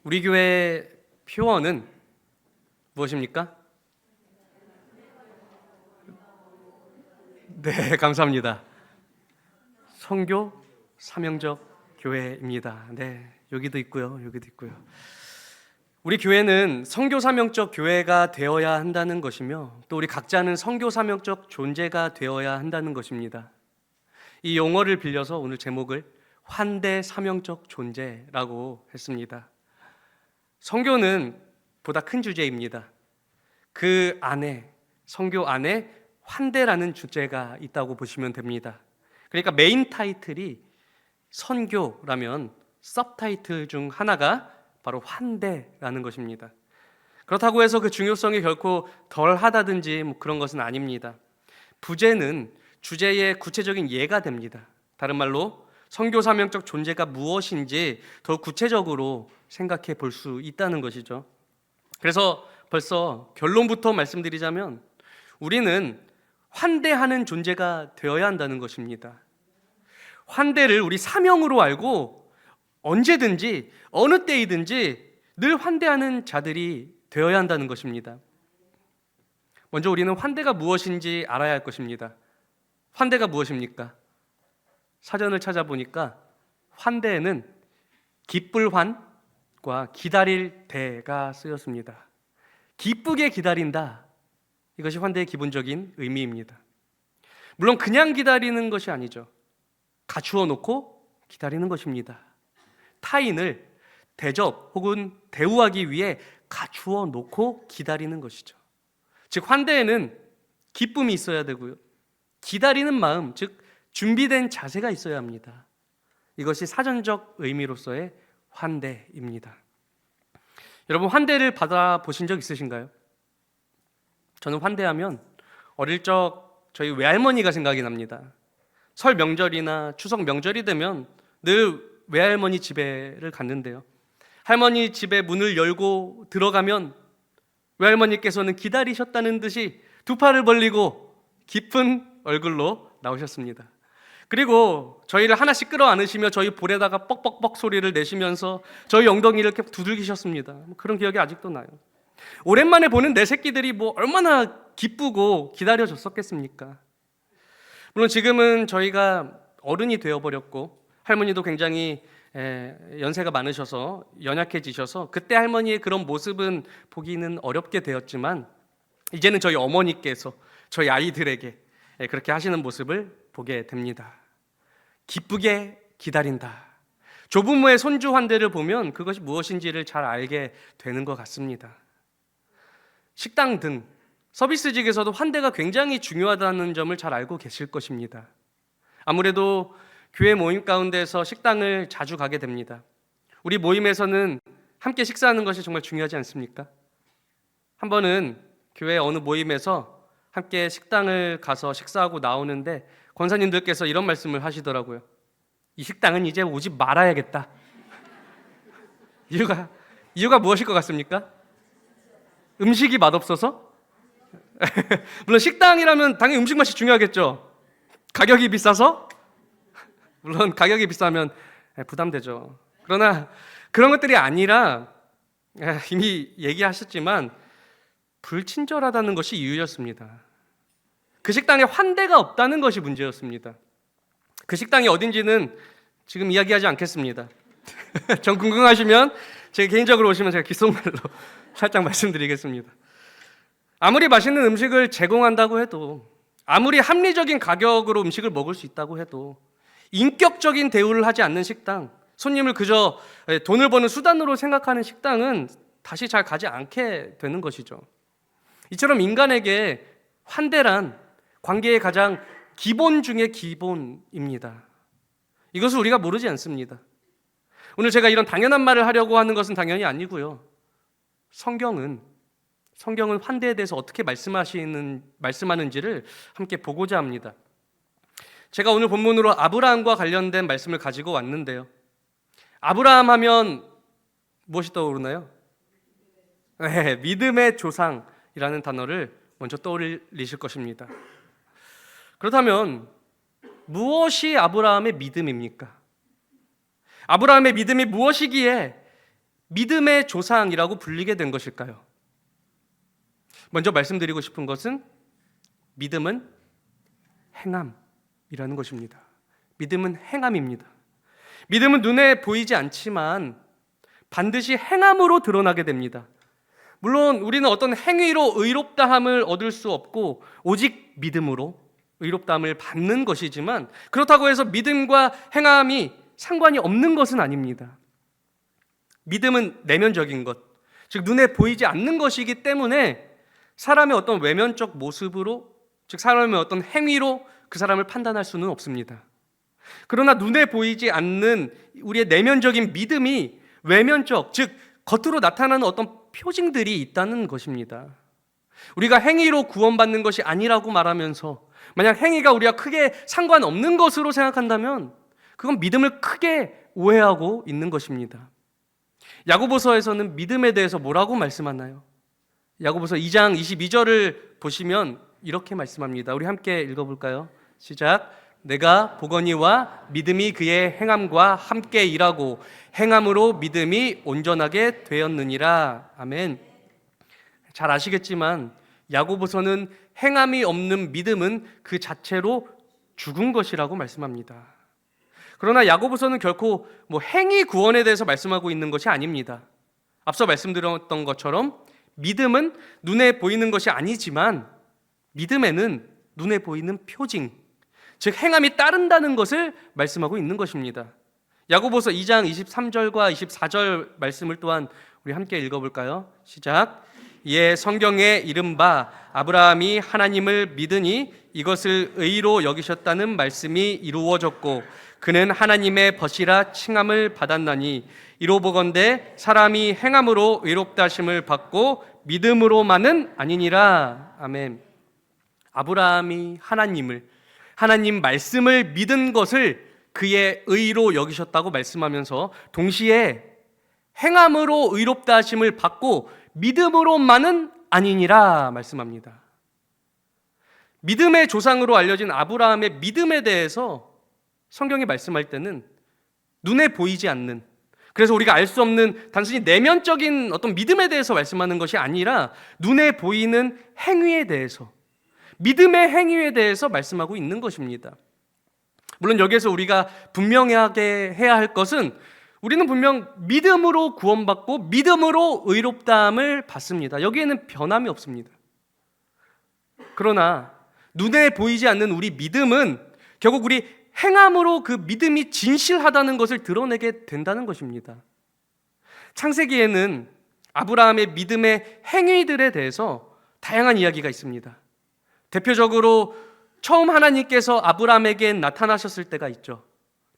우리 교회 표어는 무엇입니까? 네, 감사합니다. 선교 사명적 교회입니다. 네, 여기도 있고요, 여기도 있고요. 우리 교회는 선교 사명적 교회가 되어야 한다는 것이며, 또 우리 각자는 선교 사명적 존재가 되어야 한다는 것입니다. 이 용어를 빌려서 오늘 제목을 환대 사명적 존재라고 했습니다. 선교는 보다 큰 주제입니다. 그 안에, 선교 안에 환대라는 주제가 있다고 보시면 됩니다. 그러니까 메인 타이틀이 선교라면 서브타이틀 중 하나가 바로 환대라는 것입니다. 그렇다고 해서 그 중요성이 결코 덜하다든지 그런 것은 아닙니다. 부제는 주제의 구체적인 예가 됩니다. 다른 말로 선교 사명적 존재가 무엇인지 더 구체적으로 생각해 볼 수 있다는 것이죠. 그래서 벌써 결론부터 말씀드리자면 우리는 환대하는 존재가 되어야 한다는 것입니다. 환대를 우리 사명으로 알고 언제든지 어느 때이든지 늘 환대하는 자들이 되어야 한다는 것입니다. 먼저 우리는 환대가 무엇인지 알아야 할 것입니다. 환대가 무엇입니까? 사전을 찾아보니까 환대에는 기쁠 환과 기다릴 대가 쓰였습니다. 기쁘게 기다린다, 이것이 환대의 기본적인 의미입니다. 물론 그냥 기다리는 것이 아니죠. 갖추어 놓고 기다리는 것입니다. 타인을 대접 혹은 대우하기 위해 갖추어 놓고 기다리는 것이죠. 즉 환대에는 기쁨이 있어야 되고요, 기다리는 마음, 즉 준비된 자세가 있어야 합니다. 이것이 사전적 의미로서의 환대입니다. 여러분, 환대를 받아보신 적 있으신가요? 저는 환대하면 어릴 적 저희 외할머니가 생각이 납니다. 설 명절이나 추석 명절이 되면 늘 외할머니 집에를 갔는데요, 할머니 집에 문을 열고 들어가면 외할머니께서는 기다리셨다는 듯이 두 팔을 벌리고 깊은 얼굴로 나오셨습니다. 그리고 저희를 하나씩 끌어안으시며 저희 볼에다가 뻑뻑뻑 소리를 내시면서 저희 엉덩이를 이렇게 두들기셨습니다. 그런 기억이 아직도 나요. 오랜만에 보는 내 새끼들이 얼마나 기쁘고 기다려줬었겠습니까? 물론 지금은 저희가 어른이 되어버렸고 할머니도 굉장히 연세가 많으셔서 연약해지셔서 그때 할머니의 그런 모습은 보기는 어렵게 되었지만 이제는 저희 어머니께서 저희 아이들에게 그렇게 하시는 모습을 보게 됩니다. 기쁘게 기다린다. 조부모의 손주 환대를 보면 그것이 무엇인지를 잘 알게 되는 것 같습니다. 식당 등 서비스직에서도 환대가 굉장히 중요하다는 점을 잘 알고 계실 것입니다. 아무래도 교회 모임 가운데서 식당을 자주 가게 됩니다. 우리 모임에서는 함께 식사하는 것이 정말 중요하지 않습니까? 한 번은 교회 어느 모임에서 함께 식당을 가서 식사하고 나오는데 권사님들께서 이런 말씀을 하시더라고요. 이 식당은 이제 오지 말아야겠다. 이유가 무엇일 것 같습니까? 음식이 맛없어서? 물론 식당이라면 당연히 음식 맛이 중요하겠죠. 가격이 비싸서? 물론 가격이 비싸면 부담되죠. 그러나 그런 것들이 아니라 이미 얘기하셨지만 불친절하다는 것이 이유였습니다. 그 식당에 환대가 없다는 것이 문제였습니다. 그 식당이 어딘지는 지금 이야기하지 않겠습니다. 전 궁금하시면 제가 개인적으로 오시면 제가 귓속말로 살짝 말씀드리겠습니다. 아무리 맛있는 음식을 제공한다고 해도, 아무리 합리적인 가격으로 음식을 먹을 수 있다고 해도 인격적인 대우를 하지 않는 식당, 손님을 그저 돈을 버는 수단으로 생각하는 식당은 다시 잘 가지 않게 되는 것이죠. 이처럼 인간에게 환대란 관계의 가장 기본 중의 기본입니다. 이것을 우리가 모르지 않습니다. 오늘 제가 이런 당연한 말을 하려고 하는 것은 당연히 아니고요, 성경은 환대에 대해서 어떻게 말씀하는지를 함께 보고자 합니다. 제가 오늘 본문으로 아브라함과 관련된 말씀을 가지고 왔는데요, 아브라함 하면 무엇이 떠오르나요? 네, 믿음의 조상이라는 단어를 먼저 떠올리실 것입니다. 그렇다면 무엇이 아브라함의 믿음입니까? 아브라함의 믿음이 무엇이기에 믿음의 조상이라고 불리게 된 것일까요? 먼저 말씀드리고 싶은 것은 믿음은 행함이라는 것입니다. 믿음은 행함입니다. 믿음은 눈에 보이지 않지만 반드시 행함으로 드러나게 됩니다. 물론 우리는 어떤 행위로 의롭다함을 얻을 수 없고 오직 믿음으로 의롭다함을 받는 것이지만, 그렇다고 해서 믿음과 행함이 상관이 없는 것은 아닙니다. 믿음은 내면적인 것, 즉 눈에 보이지 않는 것이기 때문에 사람의 어떤 외면적 모습으로, 즉 사람의 어떤 행위로 그 사람을 판단할 수는 없습니다. 그러나 눈에 보이지 않는 우리의 내면적인 믿음이 외면적, 즉 겉으로 나타나는 어떤 표징들이 있다는 것입니다. 우리가 행위로 구원받는 것이 아니라고 말하면서 만약 행위가 우리가 크게 상관없는 것으로 생각한다면 그건 믿음을 크게 오해하고 있는 것입니다. 야고보서에서는 믿음에 대해서 뭐라고 말씀하나요? 야고보서 2장 22절을 보시면 이렇게 말씀합니다. 우리 함께 읽어볼까요? 시작. 내가 보거니와 믿음이 그의 행함과 함께 일하고 행함으로 믿음이 온전하게 되었느니라. 아멘. 잘 아시겠지만 야고보서는 행함이 없는 믿음은 그 자체로 죽은 것이라고 말씀합니다. 그러나 야고보서는 결코 행위 구원에 대해서 말씀하고 있는 것이 아닙니다. 앞서 말씀드렸던 것처럼 믿음은 눈에 보이는 것이 아니지만 믿음에는 눈에 보이는 표징, 즉 행함이 따른다는 것을 말씀하고 있는 것입니다. 야고보서 2장 23절과 24절 말씀을 또한 우리 함께 읽어볼까요? 시작. 이에 성경에 이른바 아브라함이 하나님을 믿으니 이것을 의로 여기셨다는 말씀이 이루어졌고 그는 하나님의 벗이라 칭함을 받았나니 이로 보건대 사람이 행함으로 의롭다 하심을 받고 믿음으로만은 아니니라. 아멘. 아브라함이 하나님 말씀을 믿은 것을 그의 의로 여기셨다고 말씀하면서 동시에 행함으로 의롭다 하심을 받고 믿음으로만은 아니니라 말씀합니다. 믿음의 조상으로 알려진 아브라함의 믿음에 대해서 성경이 말씀할 때는 눈에 보이지 않는, 그래서 우리가 알 수 없는 단순히 내면적인 어떤 믿음에 대해서 말씀하는 것이 아니라 눈에 보이는 행위에 대해서, 믿음의 행위에 대해서 말씀하고 있는 것입니다. 물론 여기에서 우리가 분명하게 해야 할 것은 우리는 분명 믿음으로 구원받고 믿음으로 의롭다함을 받습니다. 여기에는 변함이 없습니다. 그러나 눈에 보이지 않는 우리 믿음은 결국 우리 행함으로 그 믿음이 진실하다는 것을 드러내게 된다는 것입니다. 창세기에는 아브라함의 믿음의 행위들에 대해서 다양한 이야기가 있습니다. 대표적으로 처음 하나님께서 아브라함에게 나타나셨을 때가 있죠.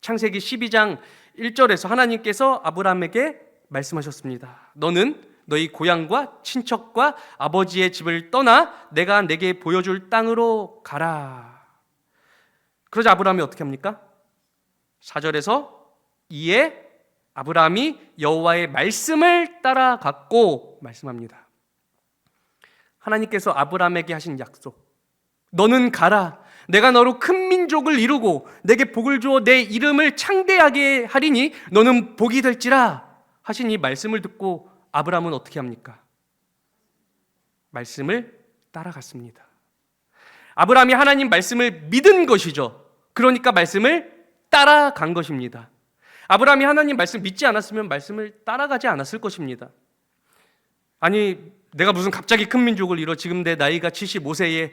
창세기 12장 1절에서 하나님께서 아브라함에게 말씀하셨습니다. 너는 너희 고향과 친척과 아버지의 집을 떠나 내가 내게 보여줄 땅으로 가라. 그러자 아브라함이 어떻게 합니까? 4절에서 이에 아브라함이 여호와의 말씀을 따라갔고 말씀합니다. 하나님께서 아브라함에게 하신 약속, 너는 가라. 내가 너로 큰 민족을 이루고 내게 복을 주어 내 이름을 창대하게 하리니 너는 복이 될지라 하신 이 말씀을 듣고 아브라함은 어떻게 합니까? 말씀을 따라갔습니다. 아브라함이 하나님 말씀을 믿은 것이죠. 그러니까 말씀을 따라간 것입니다. 아브라함이 하나님 말씀 믿지 않았으면 말씀을 따라가지 않았을 것입니다. 아니, 내가 무슨 갑자기 큰 민족을 이뤄, 지금 내 나이가 75세에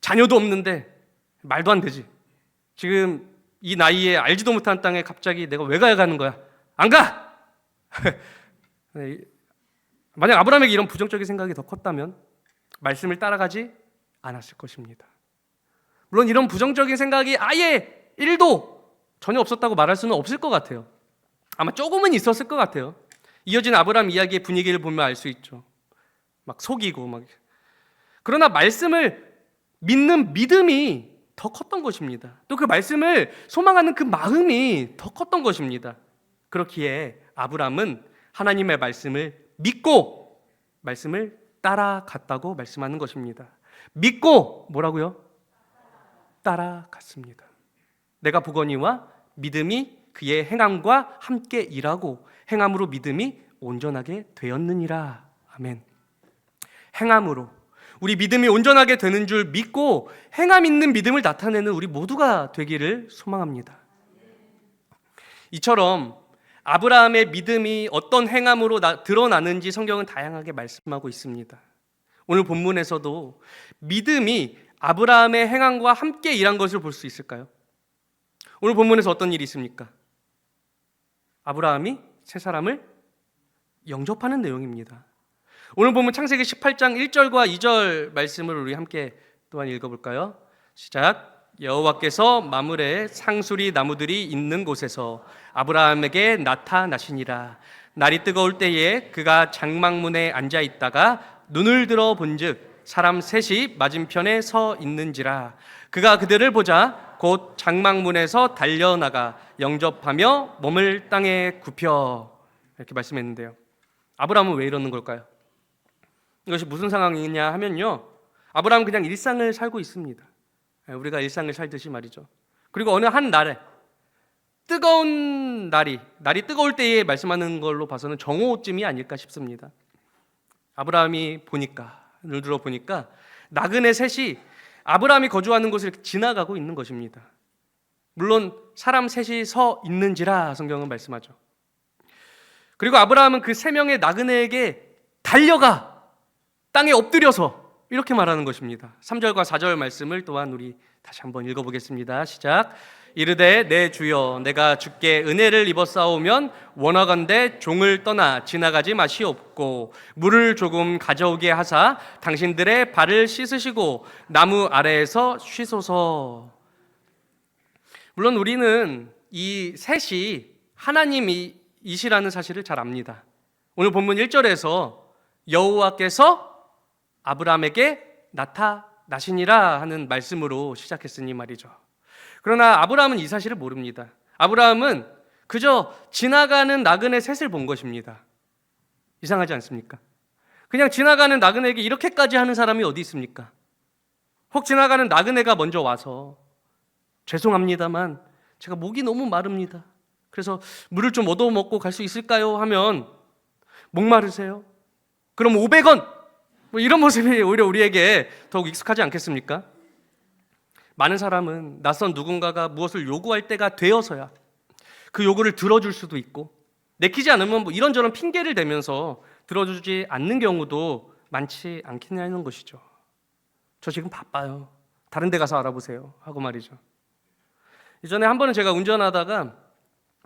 자녀도 없는데 말도 안 되지. 지금 이 나이에 알지도 못한 땅에 갑자기 내가 왜 가야 가는 거야? 안 가! 만약 아브라함에게 이런 부정적인 생각이 더 컸다면 말씀을 따라가지 않았을 것입니다. 물론 이런 부정적인 생각이 아예 1도 전혀 없었다고 말할 수는 없을 것 같아요. 아마 조금은 있었을 것 같아요. 이어진 아브라함 이야기의 분위기를 보면 알 수 있죠. 막 속이고 막. 그러나 말씀을 믿는 믿음이 더 컸던 것입니다. 또 그 말씀을 소망하는 그 마음이 더 컸던 것입니다. 그렇기에 아브라함은 하나님의 말씀을 믿고 말씀을 따라갔다고 말씀하는 것입니다. 믿고 뭐라고요? 따라갔습니다. 내가 보거니와 믿음이 그의 행함과 함께 일하고 행함으로 믿음이 온전하게 되었느니라. 아멘. 행함으로 우리 믿음이 온전하게 되는 줄 믿고 행함 있는 믿음을 나타내는 우리 모두가 되기를 소망합니다. 이처럼 아브라함의 믿음이 어떤 행함으로 드러나는지 성경은 다양하게 말씀하고 있습니다. 오늘 본문에서도 믿음이 아브라함의 행함과 함께 일한 것을 볼 수 있을까요? 오늘 본문에서 어떤 일이 있습니까? 아브라함이 세 사람을 영접하는 내용입니다. 오늘 본문 창세기 18장 1절과 2절 말씀을 우리 함께 또한 읽어볼까요? 시작. 여호와께서 마므레 상수리 나무들이 있는 곳에서 아브라함에게 나타나시니라. 날이 뜨거울 때에 그가 장막문에 앉아 있다가 눈을 들어 본즉 사람 셋이 맞은편에 서 있는지라. 그가 그들을 보자 곧 장막문에서 달려나가 영접하며 몸을 땅에 굽혀. 이렇게 말씀했는데요. 아브라함은 왜 이러는 걸까요? 이것이 무슨 상황이냐 하면요, 아브라함은 그냥 일상을 살고 있습니다. 우리가 일상을 살듯이 말이죠. 그리고 어느 한 날에 뜨거운 날이 뜨거울 때에 말씀하는 걸로 봐서는 정오쯤이 아닐까 싶습니다. 아브라함이 눈을 들어 보니까 나그네 셋이 아브라함이 거주하는 곳을 지나가고 있는 것입니다. 물론 사람 셋이 서 있는지라 성경은 말씀하죠. 그리고 아브라함은 그 세 명의 나그네에게 달려가 땅에 엎드려서 이렇게 말하는 것입니다. 3절과 4절 말씀을 또한 우리 다시 한번 읽어보겠습니다. 시작. 이르되 내 주여 내가 주께 은혜를 입었사오면 원하건대 종을 떠나 지나가지 마시옵고 물을 조금 가져오게 하사 당신들의 발을 씻으시고 나무 아래에서 쉬소서. 물론 우리는 이 셋이 하나님이시라는 사실을 잘 압니다. 오늘 본문 1절에서 여호와께서 아브라함에게 나타나시니라 하는 말씀으로 시작했으니 말이죠. 그러나 아브라함은 이 사실을 모릅니다. 아브라함은 그저 지나가는 나그네 셋을 본 것입니다. 이상하지 않습니까? 그냥 지나가는 나그네에게 이렇게까지 하는 사람이 어디 있습니까? 혹 지나가는 나그네가 먼저 와서 죄송합니다만 제가 목이 너무 마릅니다. 그래서 물을 좀 얻어 먹고 갈 수 있을까요? 하면 목마르세요? 그럼 500원! 이런 모습이 오히려 우리에게 더욱 익숙하지 않겠습니까? 많은 사람은 낯선 누군가가 무엇을 요구할 때가 되어서야 그 요구를 들어줄 수도 있고, 내키지 않으면 이런저런 핑계를 대면서 들어주지 않는 경우도 많지 않겠냐는 것이죠. 저 지금 바빠요. 다른 데 가서 알아보세요. 하고 말이죠. 이전에 한 번은 제가 운전하다가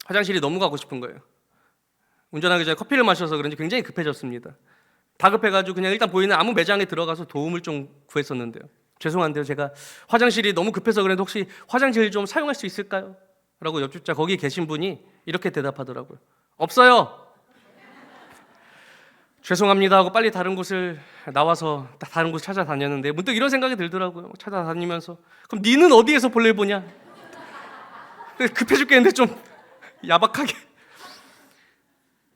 화장실이 너무 가고 싶은 거예요. 운전하기 전에 커피를 마셔서 그런지 굉장히 급해졌습니다. 다급해가지고 그냥 일단 보이는 아무 매장에 들어가서 도움을 좀 구했었는데요. 죄송한데요, 제가 화장실이 너무 급해서 그런데 혹시 화장실 좀 사용할 수 있을까요? 라고 옆주차 거기 계신 분이 이렇게 대답하더라고요. 없어요. 죄송합니다 하고 빨리 다른 곳을 나와서 다른 곳 찾아다녔는데 문득 이런 생각이 들더라고요. 찾아다니면서 그럼 니는 어디에서 볼일 보냐? 급해 죽겠는데 좀 야박하게.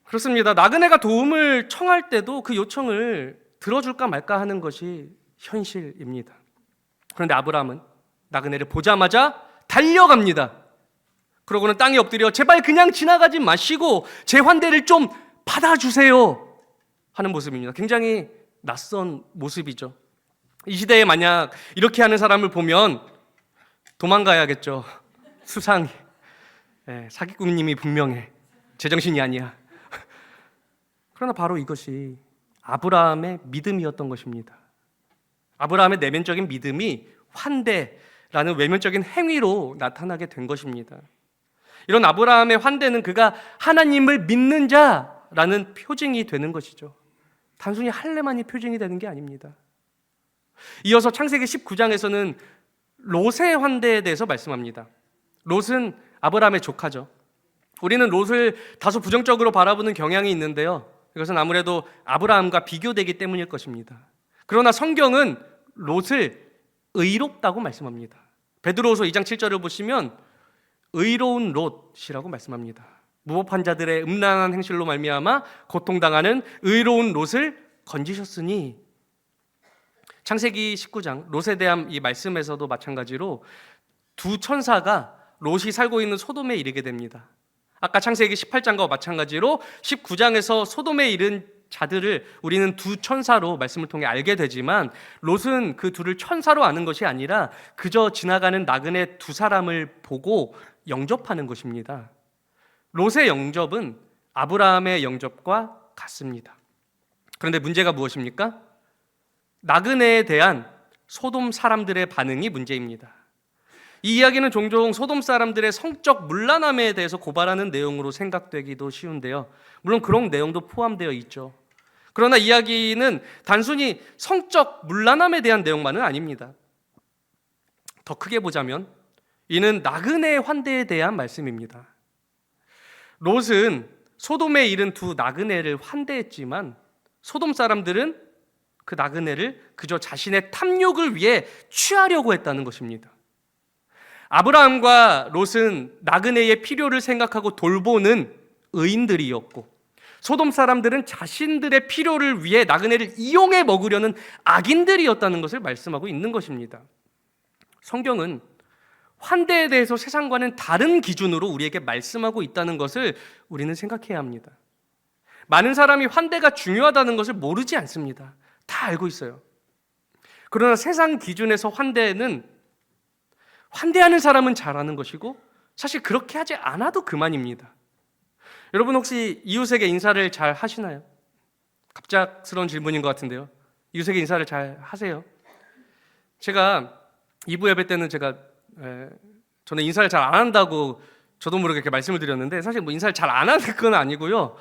그렇습니다. 나그네가 도움을 청할 때도 그 요청을 들어줄까 말까 하는 것이 현실입니다. 그런데 아브라함은 나그네를 보자마자 달려갑니다. 그러고는 땅에 엎드려 제발 그냥 지나가지 마시고 제 환대를 좀 받아주세요 하는 모습입니다. 굉장히 낯선 모습이죠. 이 시대에 만약 이렇게 하는 사람을 보면 도망가야겠죠. 수상히. 사기꾼님이 분명해. 제정신이 아니야. 그러나 바로 이것이 아브라함의 믿음이었던 것입니다. 아브라함의 내면적인 믿음이 환대라는 외면적인 행위로 나타나게 된 것입니다. 이런 아브라함의 환대는 그가 하나님을 믿는 자라는 표징이 되는 것이죠. 단순히 할례만이 표징이 되는 게 아닙니다. 이어서 창세기 19장에서는 롯의 환대에 대해서 말씀합니다. 롯은 아브라함의 조카죠. 우리는 롯을 다소 부정적으로 바라보는 경향이 있는데요. 이것은 아무래도 아브라함과 비교되기 때문일 것입니다. 그러나 성경은 롯을 의롭다고 말씀합니다. 베드로후서 2장 7절을 보시면 의로운 롯이라고 말씀합니다. 무법한 자들의 음란한 행실로 말미암아 고통당하는 의로운 롯을 건지셨으니. 창세기 19장 롯에 대한 이 말씀에서도 마찬가지로 두 천사가 롯이 살고 있는 소돔에 이르게 됩니다. 아까 창세기 18장과 마찬가지로 19장에서 소돔에 이른 자들을 우리는 두 천사로 말씀을 통해 알게 되지만, 롯은 그 둘을 천사로 아는 것이 아니라 그저 지나가는 나그네 두 사람을 보고 영접하는 것입니다. 롯의 영접은 아브라함의 영접과 같습니다. 그런데 문제가 무엇입니까? 나그네에 대한 소돔 사람들의 반응이 문제입니다. 이 이야기는 종종 소돔 사람들의 성적 문란함에 대해서 고발하는 내용으로 생각되기도 쉬운데요. 물론 그런 내용도 포함되어 있죠. 그러나 이야기는 단순히 성적 문란함에 대한 내용만은 아닙니다. 더 크게 보자면 이는 나그네의 환대에 대한 말씀입니다. 롯은 소돔에 이른 두 나그네를 환대했지만 소돔 사람들은 그 나그네를 그저 자신의 탐욕을 위해 취하려고 했다는 것입니다. 아브라함과 롯은 나그네의 필요를 생각하고 돌보는 의인들이었고, 소돔 사람들은 자신들의 필요를 위해 나그네를 이용해 먹으려는 악인들이었다는 것을 말씀하고 있는 것입니다. 성경은 환대에 대해서 세상과는 다른 기준으로 우리에게 말씀하고 있다는 것을 우리는 생각해야 합니다. 많은 사람이 환대가 중요하다는 것을 모르지 않습니다. 다 알고 있어요. 그러나 세상 기준에서 환대하는 사람은 잘하는 것이고, 사실 그렇게 하지 않아도 그만입니다. 여러분 혹시 이웃에게 인사를 잘 하시나요? 갑작스러운 질문인 것 같은데요. 이웃에게 인사를 잘 하세요? 제가 2부 예배 때는 저는 인사를 잘 안 한다고 저도 모르게 이렇게 말씀을 드렸는데, 사실 뭐 인사를 잘 안 하는 건 아니고요.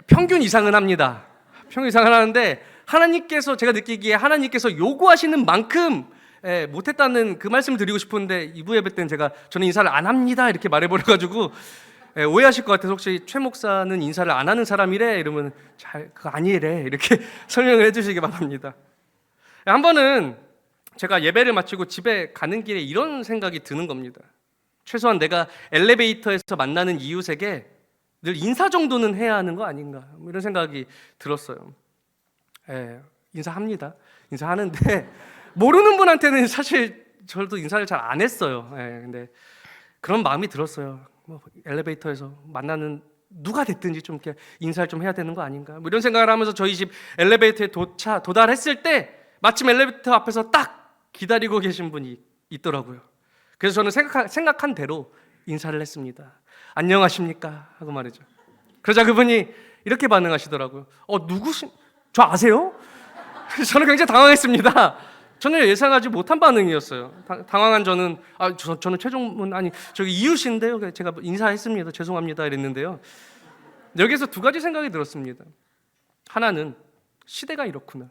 평균 이상은 합니다. 평균 이상은 하는데, 제가 느끼기에 하나님께서 요구하시는 만큼 못했다는 그 말씀을 드리고 싶은데, 2부 예배 때는 저는 인사를 안 합니다 이렇게 말해버려가지고 오해하실 것 같아서, 혹시 최 목사는 인사를 안 하는 사람이래 이러면 그거 아니래 이렇게 설명을 해주시기 바랍니다. 한 번은 제가 예배를 마치고 집에 가는 길에 이런 생각이 드는 겁니다. 최소한 내가 엘리베이터에서 만나는 이웃에게 늘 인사 정도는 해야 하는 거 아닌가, 이런 생각이 들었어요. 인사합니다. 인사하는데 모르는 분한테는 사실 저도 인사를 잘 안 했어요. 근데 그런 마음이 들었어요. 엘리베이터에서 만나는 누가 됐든지 좀 이렇게 인사를 좀 해야 되는 거 아닌가, 이런 생각을 하면서 저희 집 엘리베이터에 도달했을 때 마침 엘리베이터 앞에서 딱 기다리고 계신 분이 있더라고요. 그래서 저는 생각한 대로 인사를 했습니다. 안녕하십니까 하고 말이죠. 그러자 그분이 이렇게 반응하시더라고요. 저 아세요? 저는 굉장히 당황했습니다. 저는 예상하지 못한 반응이었어요. 당황한 저는 저는 최종문 저기 이웃인데요, 제가 인사했습니다, 죄송합니다 이랬는데요. 여기서 두 가지 생각이 들었습니다. 하나는 시대가 이렇구나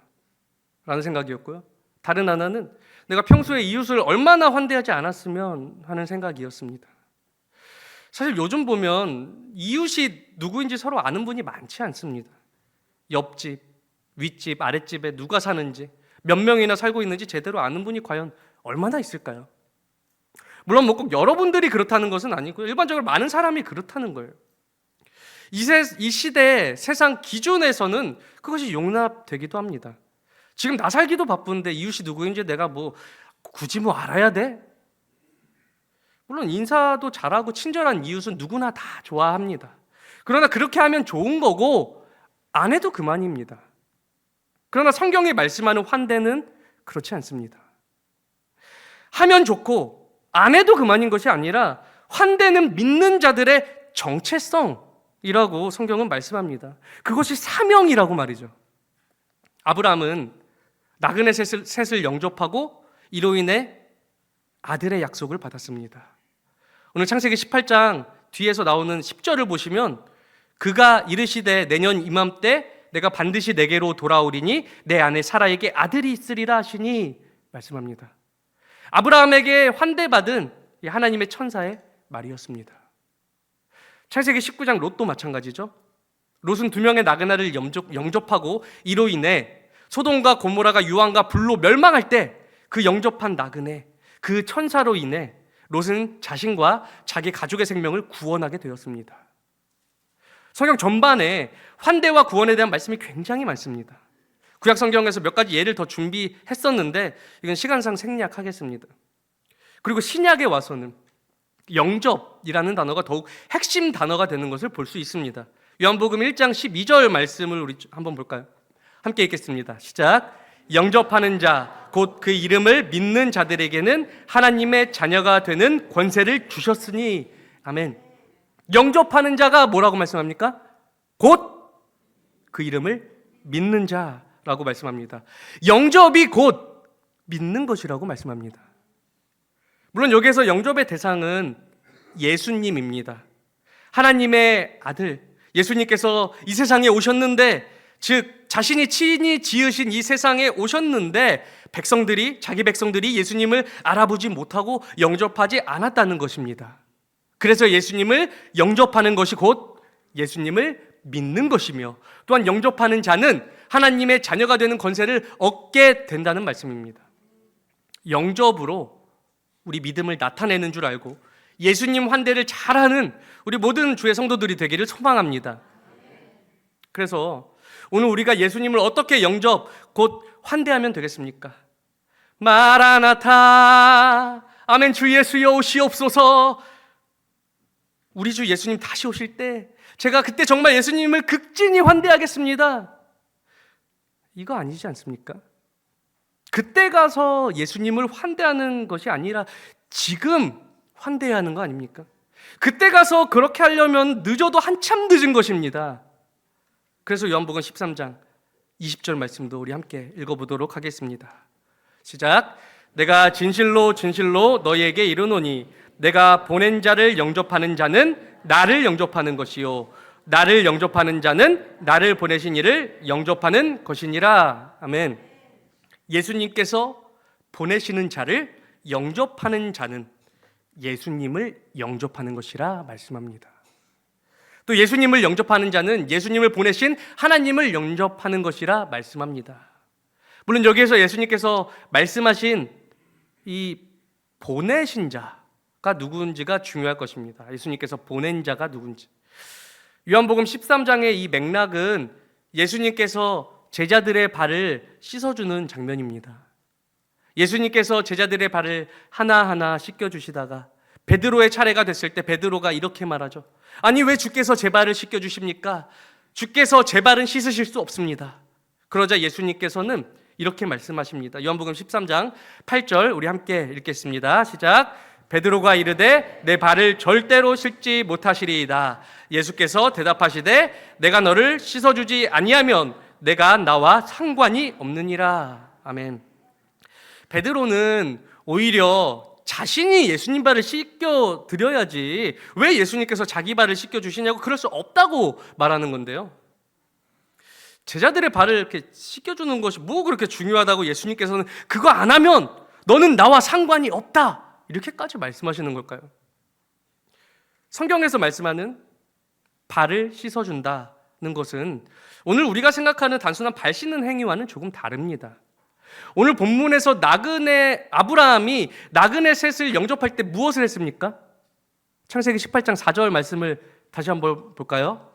라는 생각이었고요. 다른 하나는 내가 평소에 이웃을 얼마나 환대하지 않았으면 하는 생각이었습니다. 사실 요즘 보면 이웃이 누구인지 서로 아는 분이 많지 않습니다. 옆집, 윗집, 아랫집에 누가 사는지, 몇 명이나 살고 있는지 제대로 아는 분이 과연 얼마나 있을까요? 물론 꼭 여러분들이 그렇다는 것은 아니고 일반적으로 많은 사람이 그렇다는 거예요. 이 시대의 세상 기준에서는 그것이 용납되기도 합니다. 지금 나 살기도 바쁜데 이웃이 누구인지 내가 굳이 알아야 돼? 물론 인사도 잘하고 친절한 이웃은 누구나 다 좋아합니다. 그러나 그렇게 하면 좋은 거고 안 해도 그만입니다. 그러나 성경이 말씀하는 환대는 그렇지 않습니다. 하면 좋고 안 해도 그만인 것이 아니라 환대는 믿는 자들의 정체성이라고 성경은 말씀합니다. 그것이 사명이라고 말이죠. 아브라함은 나그네 셋을 영접하고 이로 인해 아들의 약속을 받았습니다. 오늘 창세기 18장 뒤에서 나오는 10절을 보시면, 그가 이르시되 내년 이맘때 내가 반드시 내게로 돌아오리니 내 아내 사라에게 아들이 있으리라 하시니 말씀합니다. 아브라함에게 환대받은 하나님의 천사의 말이었습니다. 창세기 19장 롯도 마찬가지죠. 롯은 두 명의 나그네를 영접하고 이로 인해 소돔과 고모라가 유황과 불로 멸망할 때 그 영접한 나그네, 그 천사로 인해 롯은 자신과 자기 가족의 생명을 구원하게 되었습니다. 성경 전반에 환대와 구원에 대한 말씀이 굉장히 많습니다. 구약 성경에서 몇 가지 예를 더 준비했었는데 이건 시간상 생략하겠습니다. 그리고 신약에 와서는 영접이라는 단어가 더욱 핵심 단어가 되는 것을 볼 수 있습니다. 요한복음 1장 12절 말씀을 우리 한번 볼까요? 함께 읽겠습니다. 시작. 영접하는 자, 곧 그 이름을 믿는 자들에게는 하나님의 자녀가 되는 권세를 주셨으니. 아멘. 영접하는 자가 뭐라고 말씀합니까? 곧 그 이름을 믿는 자라고 말씀합니다. 영접이 곧 믿는 것이라고 말씀합니다. 물론 여기에서 영접의 대상은 예수님입니다. 하나님의 아들 예수님께서 이 세상에 오셨는데, 즉 자신이 친히 지으신 이 세상에 오셨는데 자기 백성들이 예수님을 알아보지 못하고 영접하지 않았다는 것입니다. 그래서 예수님을 영접하는 것이 곧 예수님을 믿는 것이며, 또한 영접하는 자는 하나님의 자녀가 되는 권세를 얻게 된다는 말씀입니다. 영접으로 우리 믿음을 나타내는 줄 알고 예수님 환대를 잘하는 우리 모든 주의 성도들이 되기를 소망합니다. 그래서 오늘 우리가 예수님을 어떻게 영접, 곧 환대하면 되겠습니까? 마라나타, 아멘, 주 예수여 오시옵소서. 우리 주 예수님 다시 오실 때 제가 그때 정말 예수님을 극진히 환대하겠습니다. 이거 아니지 않습니까? 그때 가서 예수님을 환대하는 것이 아니라 지금 환대해야 하는 거 아닙니까? 그때 가서 그렇게 하려면 늦어도 한참 늦은 것입니다. 그래서 요한복음 13장 20절 말씀도 우리 함께 읽어보도록 하겠습니다. 시작. 내가 진실로 진실로 너희에게 이르노니 내가 보낸 자를 영접하는 자는 나를 영접하는 것이요 나를 영접하는 자는 나를 보내신 이를 영접하는 것이니라. 아멘. 예수님께서 보내시는 자를 영접하는 자는 예수님을 영접하는 것이라 말씀합니다. 또 예수님을 영접하는 자는 예수님을 보내신 하나님을 영접하는 것이라 말씀합니다. 물론 여기에서 예수님께서 말씀하신 이 보내신 자가 누구인지가 중요할 것입니다. 예수님께서 보낸 자가 누군지. 요한복음 13장의 이 맥락은 예수님께서 제자들의 발을 씻어주는 장면입니다. 예수님께서 제자들의 발을 하나하나 씻겨주시다가 베드로의 차례가 됐을 때 베드로가 이렇게 말하죠. 아니, 왜 주께서 제 발을 씻겨주십니까? 주께서 제 발은 씻으실 수 없습니다. 그러자 예수님께서는 이렇게 말씀하십니다. 요한복음 13장 8절 우리 함께 읽겠습니다. 시작. 베드로가 이르되 내 발을 절대로 씻지 못하시리이다. 예수께서 대답하시되 내가 너를 씻어주지 아니하면 내가 나와 상관이 없느니라. 아멘. 베드로는 오히려 자신이 예수님 발을 씻겨 드려야지 왜 예수님께서 자기 발을 씻겨 주시냐고 그럴 수 없다고 말하는 건데요. 제자들의 발을 이렇게 씻겨 주는 것이 뭐 그렇게 중요하다고 예수님께서는 그거 안 하면 너는 나와 상관이 없다 이렇게까지 말씀하시는 걸까요? 성경에서 말씀하는 발을 씻어 준다는 것은 오늘 우리가 생각하는 단순한 발 씻는 행위와는 조금 다릅니다. 오늘 본문에서 아브라함이 나그네 셋을 영접할 때 무엇을 했습니까? 창세기 18장 4절 말씀을 다시 한번 볼까요?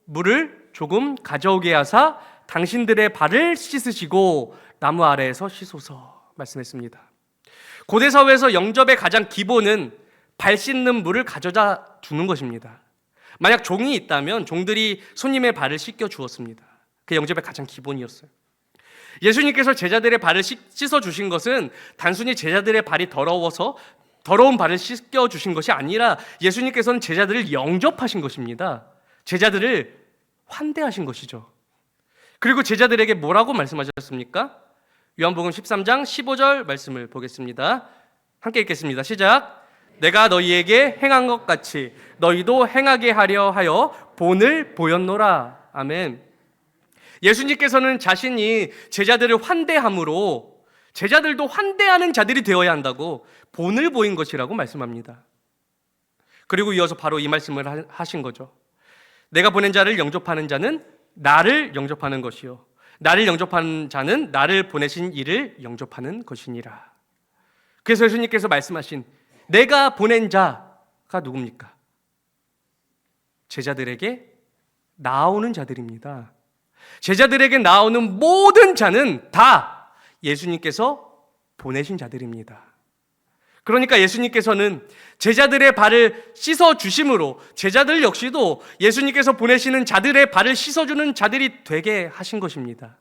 물을 조금 가져오게 하사 당신들의 발을 씻으시고 나무 아래에서 씻소서 말씀했습니다. 고대 사회에서 영접의 가장 기본은 발 씻는 물을 가져다 두는 것입니다. 만약 종이 있다면 종들이 손님의 발을 씻겨 주었습니다. 그 영접의 가장 기본이었어요. 예수님께서 제자들의 발을 씻어 주신 것은 단순히 제자들의 발이 더러워서 더러운 발을 씻겨 주신 것이 아니라 예수님께서는 제자들을 영접하신 것입니다. 제자들을 환대하신 것이죠. 그리고 제자들에게 뭐라고 말씀하셨습니까? 요한복음 13장 15절 말씀을 보겠습니다. 함께 읽겠습니다. 시작. 내가 너희에게 행한 것 같이 너희도 행하게 하려 하여 본을 보였노라. 아멘. 예수님께서는 자신이 제자들을 환대함으로 제자들도 환대하는 자들이 되어야 한다고 본을 보인 것이라고 말씀합니다. 그리고 이어서 바로 이 말씀을 하신 거죠. 내가 보낸 자를 영접하는 자는 나를 영접하는 것이요 나를 영접하는 자는 나를 보내신 이를 영접하는 것이니라. 그래서 예수님께서 말씀하신 내가 보낸 자가 누굽니까? 제자들에게 나오는 자들입니다. 제자들에게 나오는 모든 자는 다 예수님께서 보내신 자들입니다. 그러니까 예수님께서는 제자들의 발을 씻어주심으로 제자들 역시도 예수님께서 보내시는 자들의 발을 씻어주는 자들이 되게 하신 것입니다.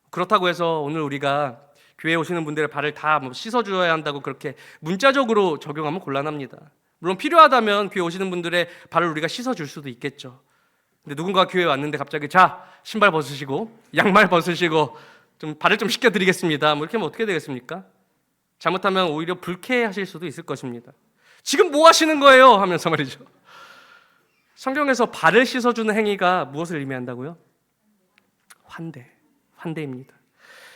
그렇다고 해서 오늘 우리가 교회에 오시는 분들의 발을 다 씻어줘야 한다고 그렇게 문자적으로 적용하면 곤란합니다. 물론 필요하다면 교회 오시는 분들의 발을 우리가 씻어줄 수도 있겠죠. 근데 누군가 교회에 왔는데 갑자기 자, 신발 벗으시고 양말 벗으시고 좀 발을 좀 씻겨드리겠습니다. 뭐 이렇게 하면 어떻게 되겠습니까? 잘못하면 오히려 불쾌하실 수도 있을 것입니다. 지금 뭐 하시는 거예요? 하면서 말이죠. 성경에서 발을 씻어주는 행위가 무엇을 의미한다고요? 환대입니다.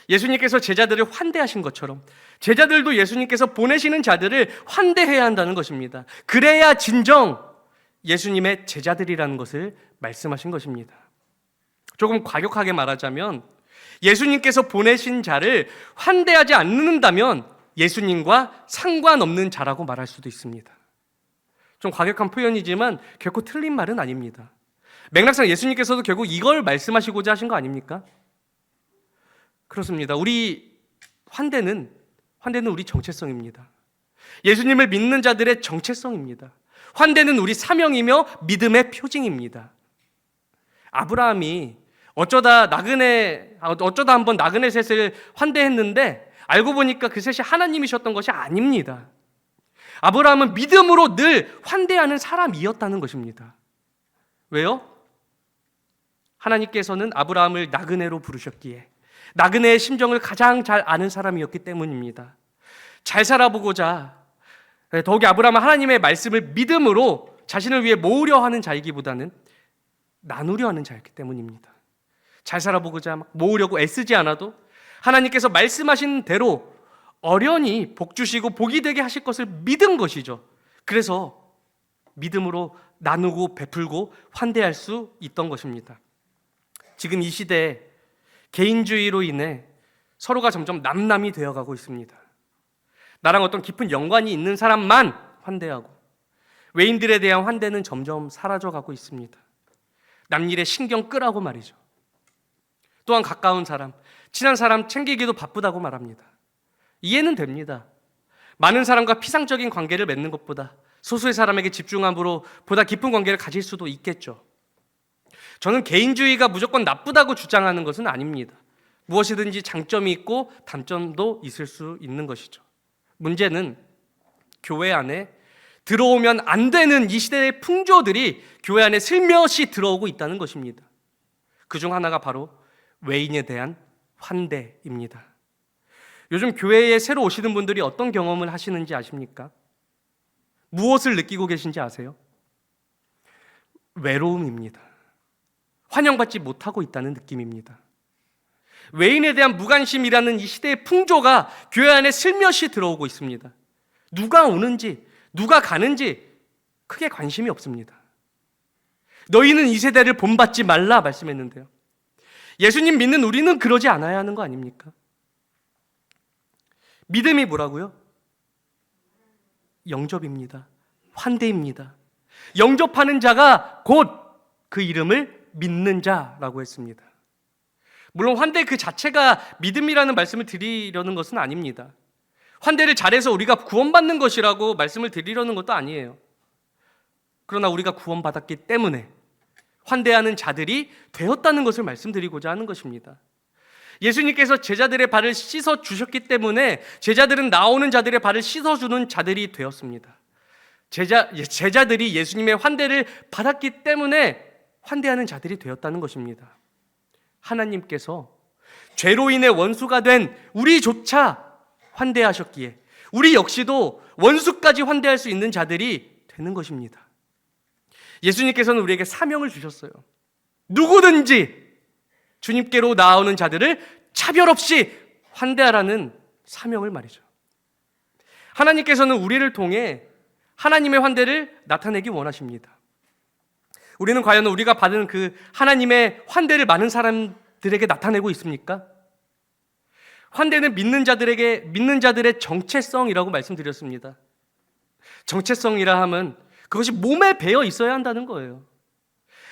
예수님께서 제자들을 환대하신 것처럼 제자들도 예수님께서 보내시는 자들을 환대해야 한다는 것입니다. 그래야 진정 예수님의 제자들이라는 것을 말씀하신 것입니다. 조금 과격하게 말하자면 예수님께서 보내신 자를 환대하지 않는다면 예수님과 상관없는 자라고 말할 수도 있습니다. 좀 과격한 표현이지만 결코 틀린 말은 아닙니다. 맥락상 예수님께서도 결국 이걸 말씀하시고자 하신 거 아닙니까? 그렇습니다. 우리 환대는 우리 정체성입니다. 예수님을 믿는 자들의 정체성입니다. 환대는 우리 사명이며 믿음의 표징입니다. 아브라함이 어쩌다 한번 나그네 셋을 환대했는데 알고 보니까 그 셋이 하나님이셨던 것이 아닙니다. 아브라함은 믿음으로 늘 환대하는 사람이었다는 것입니다. 왜요? 하나님께서는 아브라함을 나그네로 부르셨기에 나그네의 심정을 가장 잘 아는 사람이었기 때문입니다. 잘 살아보고자 더욱이 아브라함은 하나님의 말씀을 믿음으로 자신을 위해 모으려 하는 자이기보다는 나누려 하는 자였기 때문입니다. 잘 살아보고자 모으려고 애쓰지 않아도 하나님께서 말씀하신 대로 어련히 복 주시고 복이 되게 하실 것을 믿은 것이죠. 그래서 믿음으로 나누고 베풀고 환대할 수 있던 것입니다. 지금 이 시대에 개인주의로 인해 서로가 점점 남남이 되어가고 있습니다. 나랑 어떤 깊은 연관이 있는 사람만 환대하고 외인들에 대한 환대는 점점 사라져가고 있습니다. 남일에 신경 끄라고 말이죠. 또한 가까운 사람, 친한 사람 챙기기도 바쁘다고 말합니다. 이해는 됩니다. 많은 사람과 피상적인 관계를 맺는 것보다 소수의 사람에게 집중함으로 보다 깊은 관계를 가질 수도 있겠죠. 저는 개인주의가 무조건 나쁘다고 주장하는 것은 아닙니다. 무엇이든지 장점이 있고 단점도 있을 수 있는 것이죠. 문제는 교회 안에 들어오면 안 되는 이 시대의 풍조들이 교회 안에 슬며시 들어오고 있다는 것입니다. 그중 하나가 바로 외인에 대한 환대입니다. 요즘 교회에 새로 오시는 분들이 어떤 경험을 하시는지 아십니까? 무엇을 느끼고 계신지 아세요? 외로움입니다. 환영받지 못하고 있다는 느낌입니다. 외인에 대한 무관심이라는 이 시대의 풍조가 교회 안에 슬며시 들어오고 있습니다. 누가 오는지 누가 가는지 크게 관심이 없습니다. 너희는 이 세대를 본받지 말라 말씀했는데요. 예수님 믿는 우리는 그러지 않아야 하는 거 아닙니까? 믿음이 뭐라고요? 영접입니다. 환대입니다. 영접하는 자가 곧 그 이름을 믿는 자라고 했습니다. 물론 환대 그 자체가 믿음이라는 말씀을 드리려는 것은 아닙니다. 환대를 잘해서 우리가 구원받는 것이라고 말씀을 드리려는 것도 아니에요. 그러나 우리가 구원받았기 때문에 환대하는 자들이 되었다는 것을 말씀드리고자 하는 것입니다. 예수님께서 제자들의 발을 씻어 주셨기 때문에 제자들은 나오는 자들의 발을 씻어주는 자들이 되었습니다. 제자들이 예수님의 환대를 받았기 때문에 환대하는 자들이 되었다는 것입니다. 하나님께서 죄로 인해 원수가 된 우리조차 환대하셨기에 우리 역시도 원수까지 환대할 수 있는 자들이 되는 것입니다. 예수님께서는 우리에게 사명을 주셨어요. 누구든지 주님께로 나오는 자들을 차별 없이 환대하라는 사명을 말이죠. 하나님께서는 우리를 통해 하나님의 환대를 나타내기 원하십니다. 우리는 과연 우리가 받은 그 하나님의 환대를 많은 사람들에게 나타내고 있습니까? 환대는 믿는 자들의 정체성이라고 말씀드렸습니다. 정체성이라 함은 그것이 몸에 배어 있어야 한다는 거예요.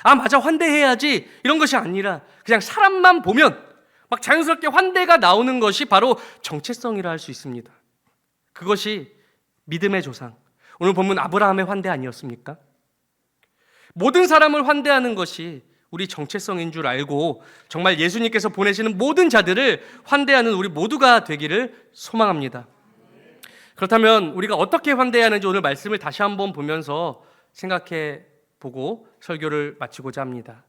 아, 맞아, 환대해야지 이런 것이 아니라 그냥 사람만 보면 막 자연스럽게 환대가 나오는 것이 바로 정체성이라 할 수 있습니다. 그것이 믿음의 조상. 오늘 본문 아브라함의 환대 아니었습니까? 모든 사람을 환대하는 것이 우리 정체성인 줄 알고 정말 예수님께서 보내시는 모든 자들을 환대하는 우리 모두가 되기를 소망합니다. 그렇다면 우리가 어떻게 환대해야 하는지 오늘 말씀을 다시 한번 보면서 생각해 보고 설교를 마치고자 합니다.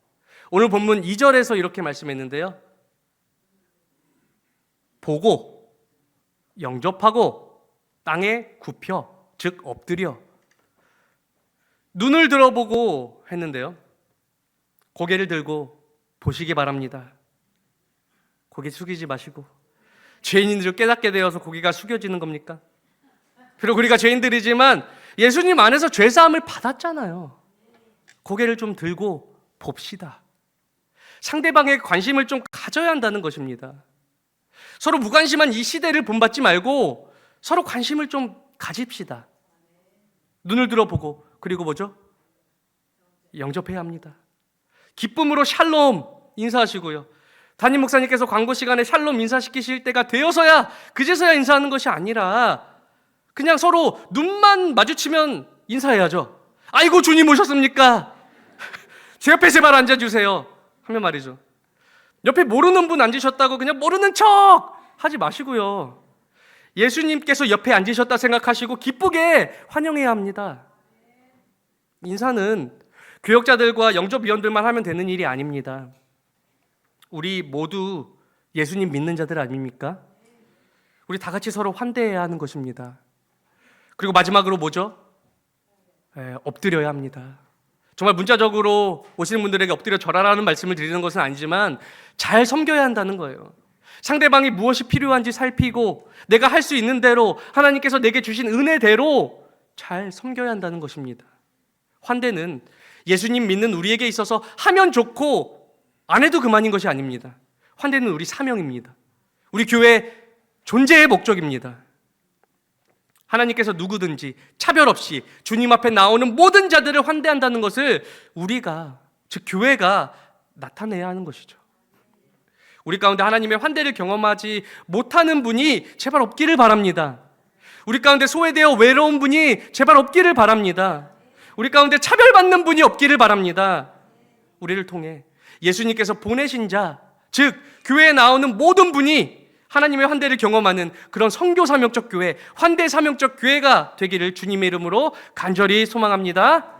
오늘 본문 2절에서 이렇게 말씀했는데요. 보고, 영접하고, 땅에 굽혀, 즉 엎드려. 눈을 들어보고 했는데요. 고개를 들고 보시기 바랍니다. 고개 숙이지 마시고. 죄인들을 깨닫게 되어서 고개가 숙여지는 겁니까? 그리고 우리가 죄인들이지만 예수님 안에서 죄사함을 받았잖아요. 고개를 좀 들고 봅시다. 상대방의 관심을 좀 가져야 한다는 것입니다. 서로 무관심한 이 시대를 본받지 말고 서로 관심을 좀 가집시다. 눈을 들어보고, 그리고 뭐죠? 영접해야 합니다. 기쁨으로 샬롬 인사하시고요. 담임 목사님께서 광고 시간에 샬롬 인사시키실 때가 되어서야 그제서야 인사하는 것이 아니라 그냥 서로 눈만 마주치면 인사해야죠. 아이고 주님 오셨습니까? 제 옆에 제발 앉아주세요 하면 말이죠. 옆에 모르는 분 앉으셨다고 그냥 모르는 척 하지 마시고요. 예수님께서 옆에 앉으셨다 생각하시고 기쁘게 환영해야 합니다. 인사는 교역자들과 영접위원들만 하면 되는 일이 아닙니다. 우리 모두 예수님 믿는 자들 아닙니까? 우리 다 같이 서로 환대해야 하는 것입니다. 그리고 마지막으로 뭐죠? 엎드려야 합니다. 정말 문자적으로 오시는 분들에게 엎드려 절하라는 말씀을 드리는 것은 아니지만 잘 섬겨야 한다는 거예요. 상대방이 무엇이 필요한지 살피고 내가 할 수 있는 대로 하나님께서 내게 주신 은혜대로 잘 섬겨야 한다는 것입니다. 환대는 예수님 믿는 우리에게 있어서 하면 좋고 안 해도 그만인 것이 아닙니다. 환대는 우리 사명입니다. 우리 교회 존재의 목적입니다. 하나님께서 누구든지 차별 없이 주님 앞에 나오는 모든 자들을 환대한다는 것을 우리가, 즉 교회가 나타내야 하는 것이죠. 우리 가운데 하나님의 환대를 경험하지 못하는 분이 제발 없기를 바랍니다. 우리 가운데 소외되어 외로운 분이 제발 없기를 바랍니다. 우리 가운데 차별받는 분이 없기를 바랍니다. 우리를 통해 예수님께서 보내신 자, 즉 교회에 나오는 모든 분이 하나님의 환대를 경험하는 그런 선교 사명적 교회, 환대 사명적 교회가 되기를 주님의 이름으로 간절히 소망합니다.